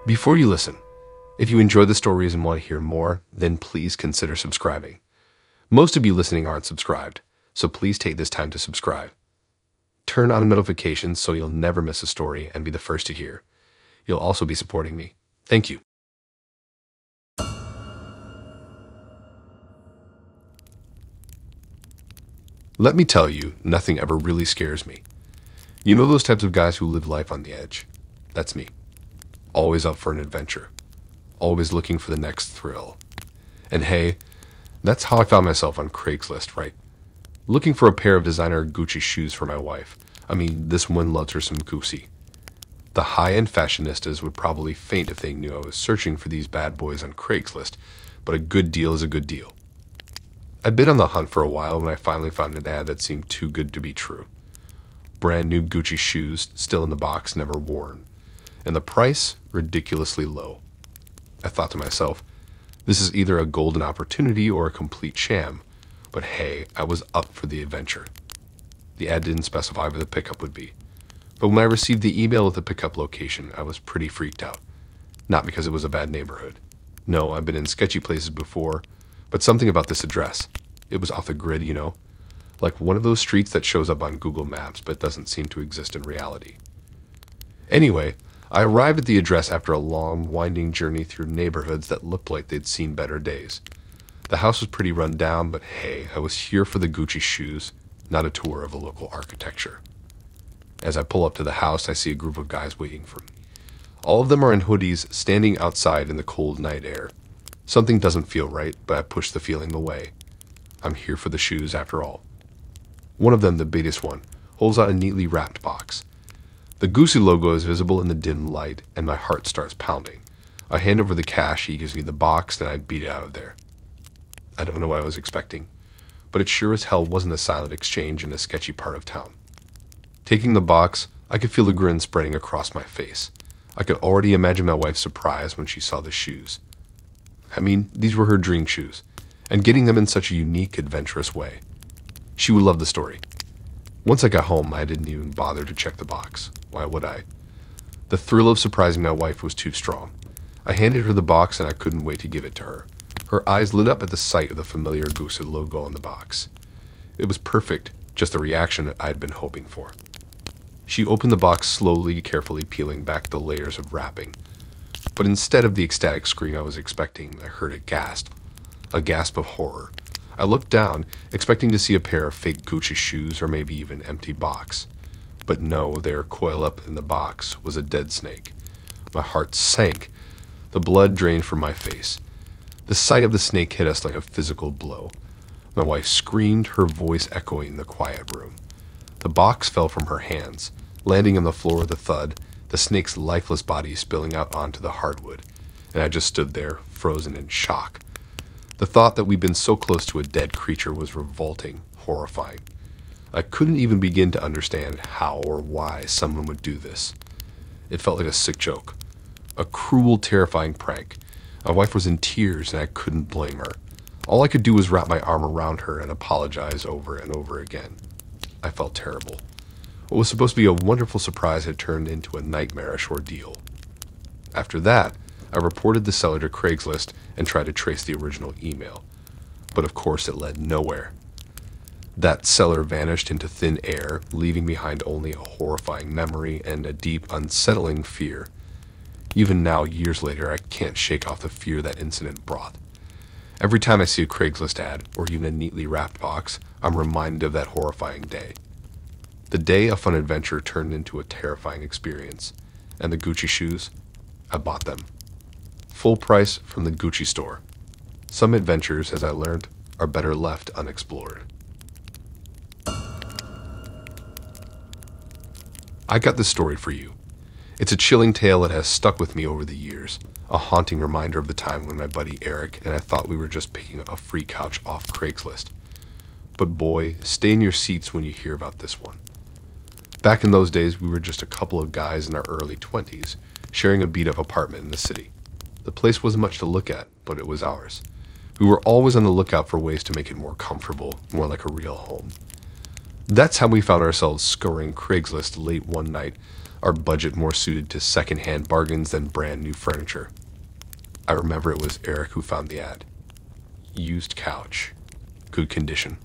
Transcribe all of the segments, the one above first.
Before you listen, if you enjoy the stories and want to hear more, then please consider subscribing. Most of you listening aren't subscribed, so please take this time to subscribe. Turn on notifications so you'll never miss a story and be the first to hear. You'll also be supporting me. Thank you. Let me tell you, nothing ever really scares me. You know those types of guys who live life on the edge? That's me. Always up for an adventure. Always looking for the next thrill. And hey, that's how I found myself on Craigslist, right? Looking for a pair of designer Gucci shoes for my wife. I mean, this one loves her some Gucci. The high-end fashionistas would probably faint if they knew I was searching for these bad boys on Craigslist, but a good deal is a good deal. I'd been on the hunt for a while when I finally found an ad that seemed too good to be true. Brand new Gucci shoes, still in the box, never worn. And the price, ridiculously low. I thought to myself, this is either a golden opportunity or a complete sham, but hey, I was up for the adventure. The ad didn't specify where the pickup would be, but when I received the email with the pickup location, I was pretty freaked out. Not because it was a bad neighborhood. No, I've been in sketchy places before, but something about this address. It was off the grid, you know? Like one of those streets that shows up on Google Maps but doesn't seem to exist in reality. Anyway, I arrived at the address after a long, winding journey through neighborhoods that looked like they'd seen better days. The house was pretty run down, but hey, I was here for the Gucci shoes, not a tour of a local architecture. As I pull up to the house, I see a group of guys waiting for me. All of them are in hoodies, standing outside in the cold night air. Something doesn't feel right, but I push the feeling away. I'm here for the shoes after all. One of them, the biggest one, holds out a neatly wrapped box. The Gucci logo is visible in the dim light, and my heart starts pounding. I hand over the cash, he gives me the box, then I beat it out of there. I don't know what I was expecting, but it sure as hell wasn't a silent exchange in a sketchy part of town. Taking the box, I could feel the grin spreading across my face. I could already imagine my wife's surprise when she saw the shoes. I mean, these were her dream shoes, and getting them in such a unique, adventurous way. She would love the story. Once I got home, I didn't even bother to check the box. Why would I? The thrill of surprising my wife was too strong. I handed her the box and I couldn't wait to give it to her. Her eyes lit up at the sight of the familiar Gucci logo on the box. It was perfect, just the reaction that I'd been hoping for. She opened the box slowly, carefully peeling back the layers of wrapping. But instead of the ecstatic scream I was expecting, I heard a gasp of horror. I looked down, expecting to see a pair of fake Gucci shoes or maybe even an empty box. But no, there, coiled up in the box, was a dead snake. My heart sank. The blood drained from my face. The sight of the snake hit us like a physical blow. My wife screamed, her voice echoing the quiet room. The box fell from her hands, landing on the floor with a thud, the snake's lifeless body spilling out onto the hardwood, and I just stood there, frozen in shock. The thought that we'd been so close to a dead creature was revolting, horrifying. I couldn't even begin to understand how or why someone would do this. It felt like a sick joke, a cruel, terrifying prank. My wife was in tears and I couldn't blame her. All I could do was wrap my arm around her and apologize over and over again. I felt terrible. What was supposed to be a wonderful surprise had turned into a nightmarish ordeal. After that, I reported the seller to Craigslist and tried to trace the original email. But of course it led nowhere. That seller vanished into thin air, leaving behind only a horrifying memory and a deep, unsettling fear. Even now, years later, I can't shake off the fear that incident brought. Every time I see a Craigslist ad, or even a neatly wrapped box, I'm reminded of that horrifying day. The day a fun adventure turned into a terrifying experience. And the Gucci shoes? I bought them. Full price from the Gucci store. Some adventures, as I learned, are better left unexplored. I got this story for you. It's a chilling tale that has stuck with me over the years, a haunting reminder of the time when my buddy Eric and I thought we were just picking up a free couch off Craigslist. But boy, stay in your seats when you hear about this one. Back in those days, we were just a couple of guys in our early 20s, sharing a beat-up apartment in the city. The place wasn't much to look at, but it was ours. We were always on the lookout for ways to make it more comfortable, more like a real home. That's how we found ourselves scouring Craigslist late one night, our budget more suited to second-hand bargains than brand-new furniture. I remember it was Eric who found the ad. Used couch. Good condition.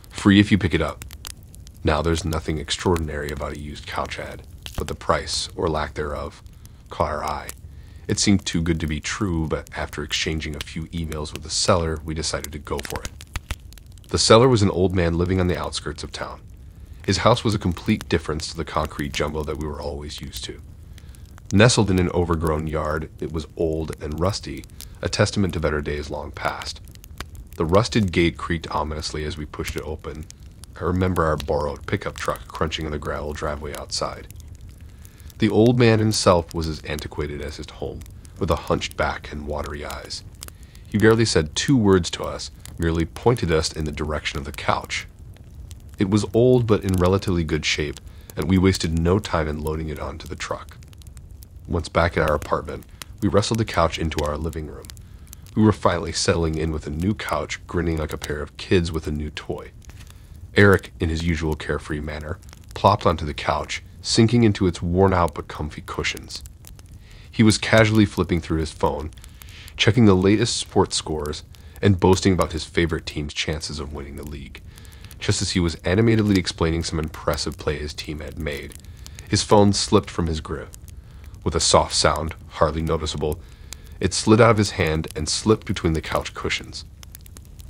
Free if you pick it up. Now, there's nothing extraordinary about a used couch ad, but the price, or lack thereof, caught our eye. It seemed too good to be true, but after exchanging a few emails with the seller, we decided to go for it. The seller was an old man living on the outskirts of town. His house was a complete difference to the concrete jumble that we were always used to. Nestled in an overgrown yard, it was old and rusty, a testament to better days long past. The rusted gate creaked ominously as we pushed it open. I remember our borrowed pickup truck crunching on the gravel driveway outside. The old man himself was as antiquated as his home, with a hunched back and watery eyes. He barely said 2 words to us, merely pointed us in the direction of the couch. It was old but in relatively good shape, and we wasted no time in loading it onto the truck. Once back at our apartment, we wrestled the couch into our living room. We were finally settling in with a new couch, grinning like a pair of kids with a new toy. Eric, in his usual carefree manner, plopped onto the couch, sinking into its worn-out but comfy cushions. He was casually flipping through his phone, checking the latest sports scores, and boasting about his favorite team's chances of winning the league. Just as he was animatedly explaining some impressive play his team had made, his phone slipped from his grip. With a soft sound, hardly noticeable, it slid out of his hand and slipped between the couch cushions.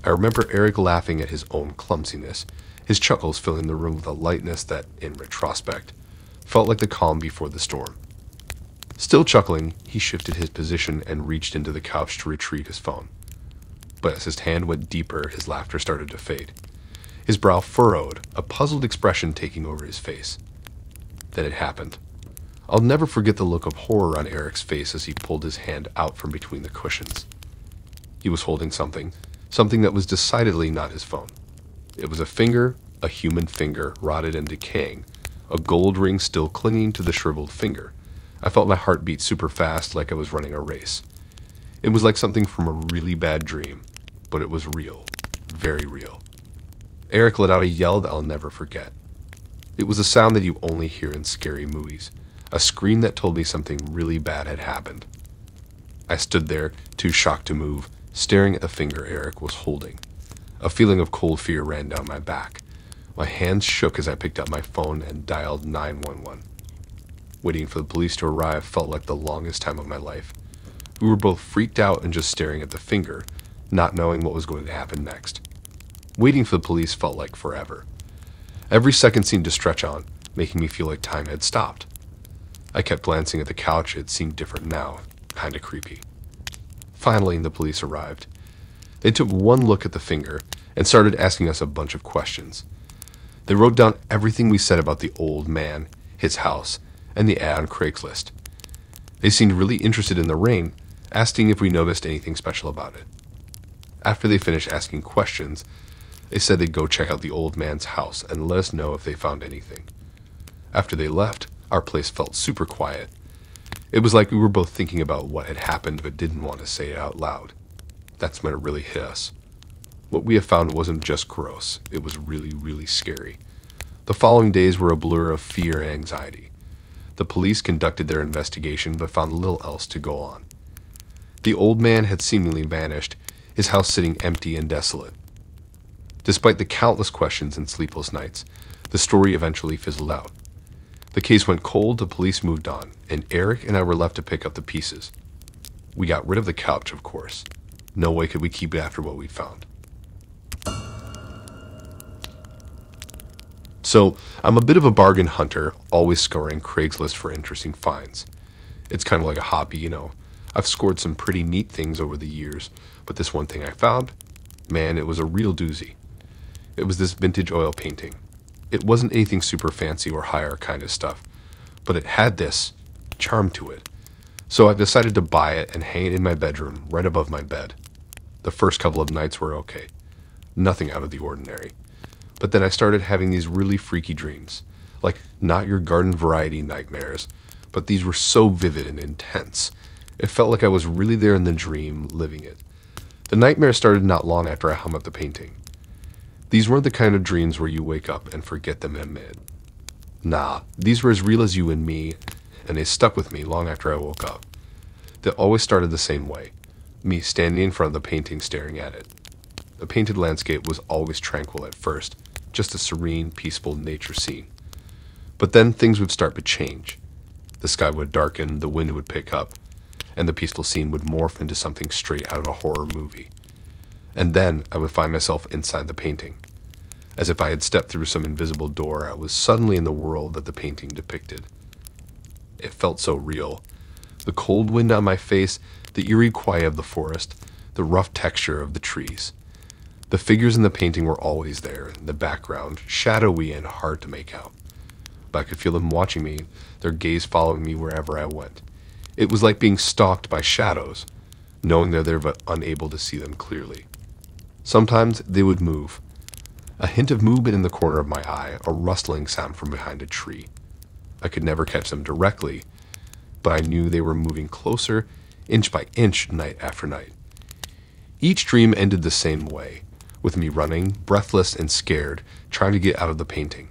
I remember Eric laughing at his own clumsiness, his chuckles filling the room with a lightness that, in retrospect, felt like the calm before the storm. Still chuckling, he shifted his position and reached into the couch to retrieve his phone. But as his hand went deeper, his laughter started to fade. His brow furrowed, a puzzled expression taking over his face. Then it happened. I'll never forget the look of horror on Eric's face as he pulled his hand out from between the cushions. He was holding something that was decidedly not his phone. It was a finger, a human finger, rotted and decaying, a gold ring still clinging to the shriveled finger. I felt my heart beat super fast, like I was running a race. It was like something from a really bad dream, but it was real, very real. Eric let out a yell that I'll never forget. It was a sound that you only hear in scary movies, a scream that told me something really bad had happened. I stood there, too shocked to move, staring at the finger Eric was holding. A feeling of cold fear ran down my back. My hands shook as I picked up my phone and dialed 911. Waiting for the police to arrive felt like the longest time of my life. We were both freaked out and just staring at the finger, not knowing what was going to happen next. Waiting for the police felt like forever. Every second seemed to stretch on, making me feel like time had stopped. I kept glancing at the couch. It seemed different now, kinda creepy. Finally, the police arrived. They took one look at the finger and started asking us a bunch of questions. They wrote down everything we said about the old man, his house, and the ad on Craigslist. They seemed really interested in the ring, asking if we noticed anything special about it. After they finished asking questions, they said they'd go check out the old man's house and let us know if they found anything. After they left, our place felt super quiet. It was like we were both thinking about what had happened but didn't want to say it out loud. That's when it really hit us. What we had found wasn't just gross, it was really, really scary. The following days were a blur of fear and anxiety. The police conducted their investigation but found little else to go on. The old man had seemingly vanished, his house sitting empty and desolate. Despite the countless questions and sleepless nights, the story eventually fizzled out. The case went cold, the police moved on, and Eric and I were left to pick up the pieces. We got rid of the couch, of course. No way could we keep it after what we'd found. So, I'm a bit of a bargain hunter, always scouring Craigslist for interesting finds. It's kind of like a hobby, you know. I've scored some pretty neat things over the years, but this one thing I found, man, it was a real doozy. It was this vintage oil painting. It wasn't anything super fancy or higher kind of stuff, but it had this charm to it. So I've decided to buy it and hang it in my bedroom, right above my bed. The first couple of nights were okay. Nothing out of the ordinary. But then I started having these really freaky dreams. Like, not your garden variety nightmares, but these were so vivid and intense. It felt like I was really there in the dream, living it. The nightmare started not long after I hung up the painting. These weren't the kind of dreams where you wake up and forget them in a minute. Nah, these were as real as you and me, and they stuck with me long after I woke up. They always started the same way, me standing in front of the painting staring at it. The painted landscape was always tranquil at first, just a serene, peaceful nature scene. But then things would start to change. The sky would darken, the wind would pick up, and the peaceful scene would morph into something straight out of a horror movie. And then I would find myself inside the painting. As if I had stepped through some invisible door, I was suddenly in the world that the painting depicted. It felt so real. The cold wind on my face, the eerie quiet of the forest, the rough texture of the trees. The figures in the painting were always there, in the background, shadowy and hard to make out. But I could feel them watching me, their gaze following me wherever I went. It was like being stalked by shadows, knowing they're there but unable to see them clearly. Sometimes they would move. A hint of movement in the corner of my eye, a rustling sound from behind a tree. I could never catch them directly, but I knew they were moving closer, inch by inch, night after night. Each dream ended the same way, with me running, breathless and scared, trying to get out of the painting.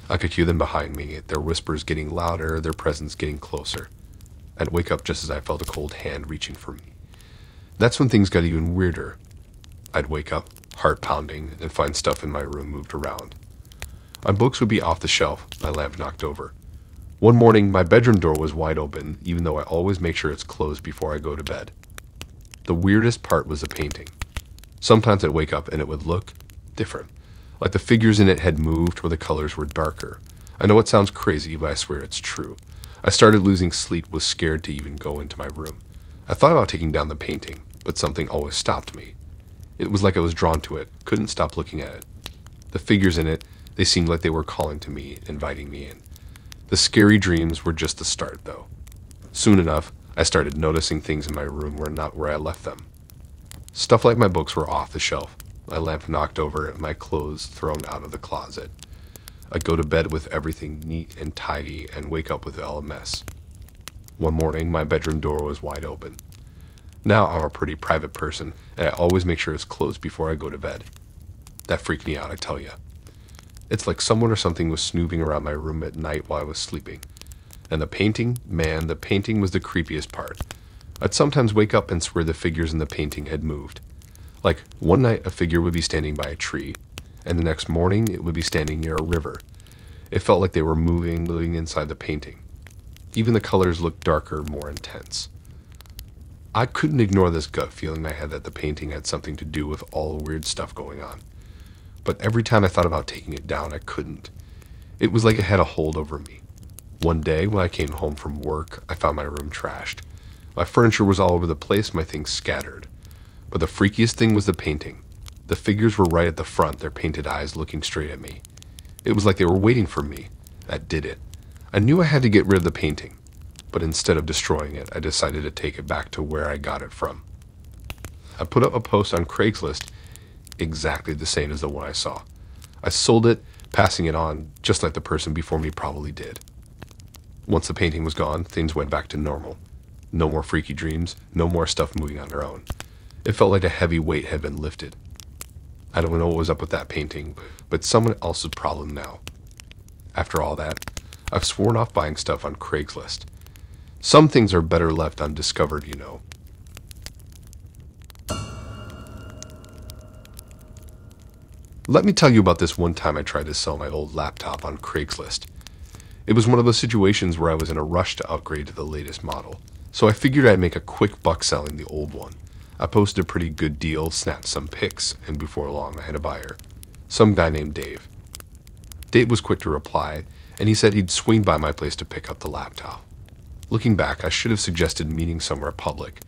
I could hear them behind me, their whispers getting louder, their presence getting closer. I'd wake up just as I felt a cold hand reaching for me. That's when things got even weirder. I'd wake up, heart pounding, and find stuff in my room moved around. My books would be off the shelf, my lamp knocked over. One morning, my bedroom door was wide open, even though I always make sure it's closed before I go to bed. The weirdest part was the painting. Sometimes I'd wake up and it would look different, like the figures in it had moved or the colors were darker. I know it sounds crazy, but I swear it's true. I started losing sleep, was scared to even go into my room. I thought about taking down the painting, but something always stopped me. It was like I was drawn to it, couldn't stop looking at it. The figures in it, they seemed like they were calling to me, inviting me in. The scary dreams were just the start, though. Soon enough, I started noticing things in my room were not where I left them. Stuff like my books were off the shelf, my lamp knocked over, and my clothes thrown out of the closet. I'd go to bed with everything neat and tidy and wake up with all a mess. One morning, my bedroom door was wide open. Now I'm a pretty private person, and I always make sure it's closed before I go to bed. That freaked me out, I tell ya. It's like someone or something was snooping around my room at night while I was sleeping. And the painting, man, the painting was the creepiest part. I'd sometimes wake up and swear the figures in the painting had moved. Like, one night a figure would be standing by a tree, and the next morning it would be standing near a river. It felt like they were moving inside the painting. Even the colors looked darker, more intense. I couldn't ignore this gut feeling I had that the painting had something to do with all the weird stuff going on. But every time I thought about taking it down, I couldn't. It was like it had a hold over me. One day, when I came home from work, I found my room trashed. My furniture was all over the place, my things scattered. But the freakiest thing was the painting. The figures were right at the front, their painted eyes looking straight at me. It was like they were waiting for me. That did it. I knew I had to get rid of the painting. But instead of destroying it, I decided to take it back to where I got it from. I put up a post on Craigslist exactly the same as the one I saw. I sold it, passing it on, just like the person before me probably did. Once the painting was gone, things went back to normal. No more freaky dreams, no more stuff moving on their own. It felt like a heavy weight had been lifted. I don't know what was up with that painting, but someone else's problem now. After all that, I've sworn off buying stuff on Craigslist. Some things are better left undiscovered, you know. Let me tell you about this one time I tried to sell my old laptop on Craigslist. It was one of those situations where I was in a rush to upgrade to the latest model, so I figured I'd make a quick buck selling the old one. I posted a pretty good deal, snapped some pics, and before long I had a buyer. Some guy named Dave. Dave was quick to reply, and he said he'd swing by my place to pick up the laptop. Looking back, I should have suggested meeting somewhere public,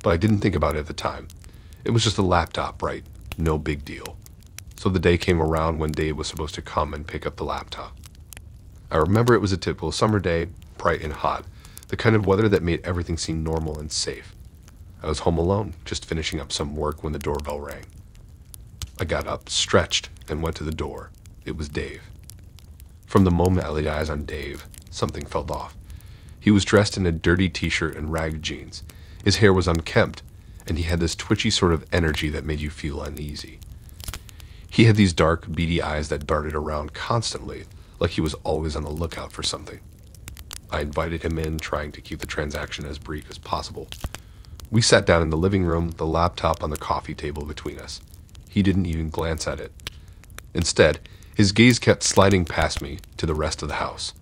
but I didn't think about it at the time. It was just a laptop, right? No big deal. So the day came around when Dave was supposed to come and pick up the laptop. I remember it was a typical summer day, bright and hot, the kind of weather that made everything seem normal and safe. I was home alone, just finishing up some work when the doorbell rang. I got up, stretched, and went to the door. It was Dave. From the moment I laid eyes on Dave, something felt off. He was dressed in a dirty t-shirt and ragged jeans. His hair was unkempt, and he had this twitchy sort of energy that made you feel uneasy. He had these dark, beady eyes that darted around constantly, like he was always on the lookout for something. I invited him in, trying to keep the transaction as brief as possible. We sat down in the living room, the laptop on the coffee table between us. He didn't even glance at it. Instead, his gaze kept sliding past me to the rest of the house.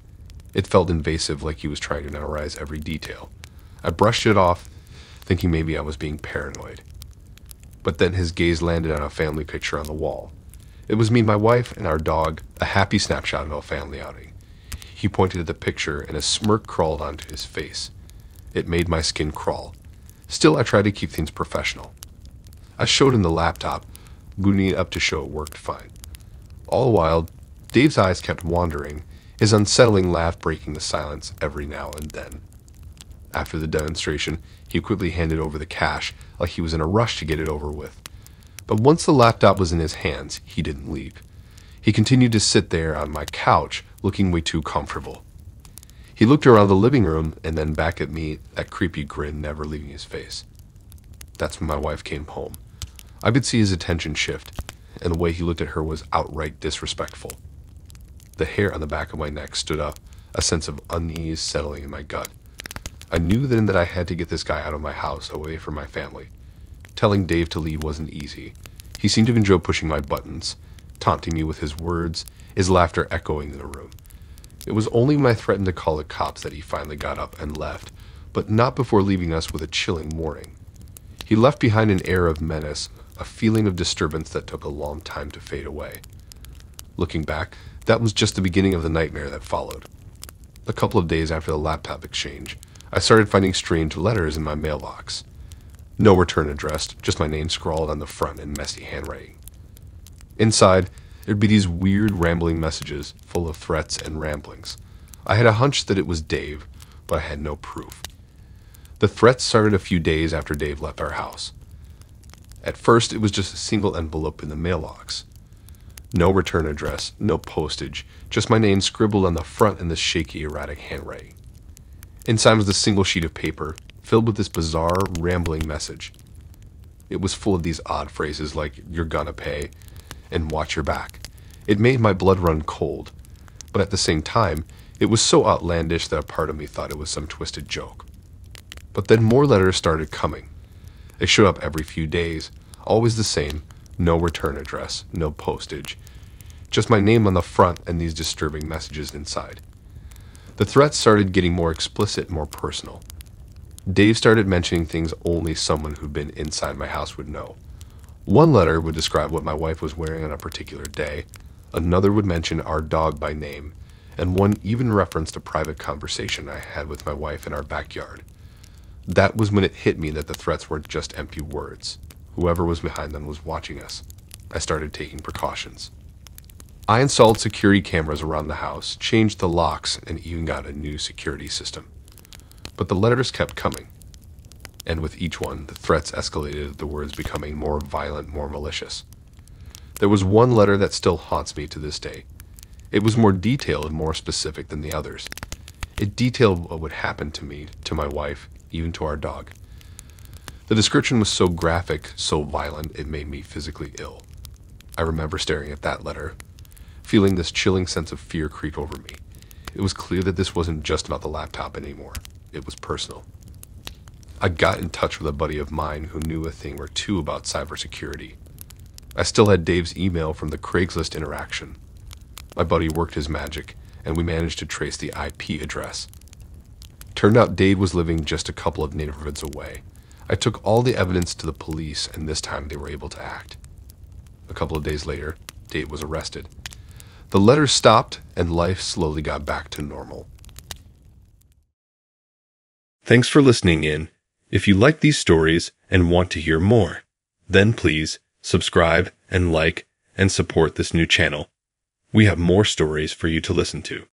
It felt invasive, like he was trying to memorize every detail. I brushed it off, thinking maybe I was being paranoid. But then his gaze landed on a family picture on the wall. It was me, my wife, and our dog, a happy snapshot of a family outing. He pointed at the picture, and a smirk crawled onto his face. It made my skin crawl. Still, I tried to keep things professional. I showed him the laptop, booting it up to show it worked fine. All the while, Dave's eyes kept wandering, his unsettling laugh breaking the silence every now and then. After the demonstration, he quickly handed over the cash, like he was in a rush to get it over with. But once the laptop was in his hands, he didn't leave. He continued to sit there on my couch, looking way too comfortable. He looked around the living room and then back at me, that creepy grin never leaving his face. That's when my wife came home. I could see his attention shift, and the way he looked at her was outright disrespectful. The hair on the back of my neck stood up, a sense of unease settling in my gut. I knew then that I had to get this guy out of my house, away from my family. Telling Dave to leave wasn't easy. He seemed to enjoy pushing my buttons, taunting me with his words, his laughter echoing in the room. It was only when I threatened to call the cops that he finally got up and left, but not before leaving us with a chilling warning. He left behind an air of menace, a feeling of disturbance that took a long time to fade away. Looking back, that was just the beginning of the nightmare that followed. A couple of days after the laptop exchange, I started finding strange letters in my mailbox. No return address, just my name scrawled on the front in messy handwriting. Inside, there'd be these weird rambling messages full of threats and ramblings. I had a hunch that it was Dave, but I had no proof. The threats started a few days after Dave left our house. At first, it was just a single envelope in the mailbox. No return address, no postage, just my name scribbled on the front in this shaky, erratic handwriting. Inside was a single sheet of paper, filled with this bizarre, rambling message. It was full of these odd phrases like, "You're gonna pay," and "watch your back." It made my blood run cold, but at the same time, it was so outlandish that a part of me thought it was some twisted joke. But then more letters started coming. They showed up every few days, always the same, no return address, no postage, just my name on the front and these disturbing messages inside. The threats started getting more explicit, more personal. Dave started mentioning things only someone who'd been inside my house would know. One letter would describe what my wife was wearing on a particular day, another would mention our dog by name, and one even referenced a private conversation I had with my wife in our backyard. That was when it hit me that the threats weren't just empty words. Whoever was behind them was watching us. I started taking precautions. I installed security cameras around the house, changed the locks, and even got a new security system. But the letters kept coming. And with each one, the threats escalated, the words becoming more violent, more malicious. There was one letter that still haunts me to this day. It was more detailed and more specific than the others. It detailed what would happen to me, to my wife, even to our dog. The description was so graphic, so violent, it made me physically ill. I remember staring at that letter, feeling this chilling sense of fear creep over me. It was clear that this wasn't just about the laptop anymore. It was personal. I got in touch with a buddy of mine who knew a thing or two about cybersecurity. I still had Dave's email from the Craigslist interaction. My buddy worked his magic, and we managed to trace the IP address. Turned out Dave was living just a couple of neighborhoods away. I took all the evidence to the police, and this time they were able to act. A couple of days later, Dave was arrested. The letters stopped, and life slowly got back to normal. Thanks for listening in. If you like these stories and want to hear more, then please subscribe and like and support this new channel. We have more stories for you to listen to.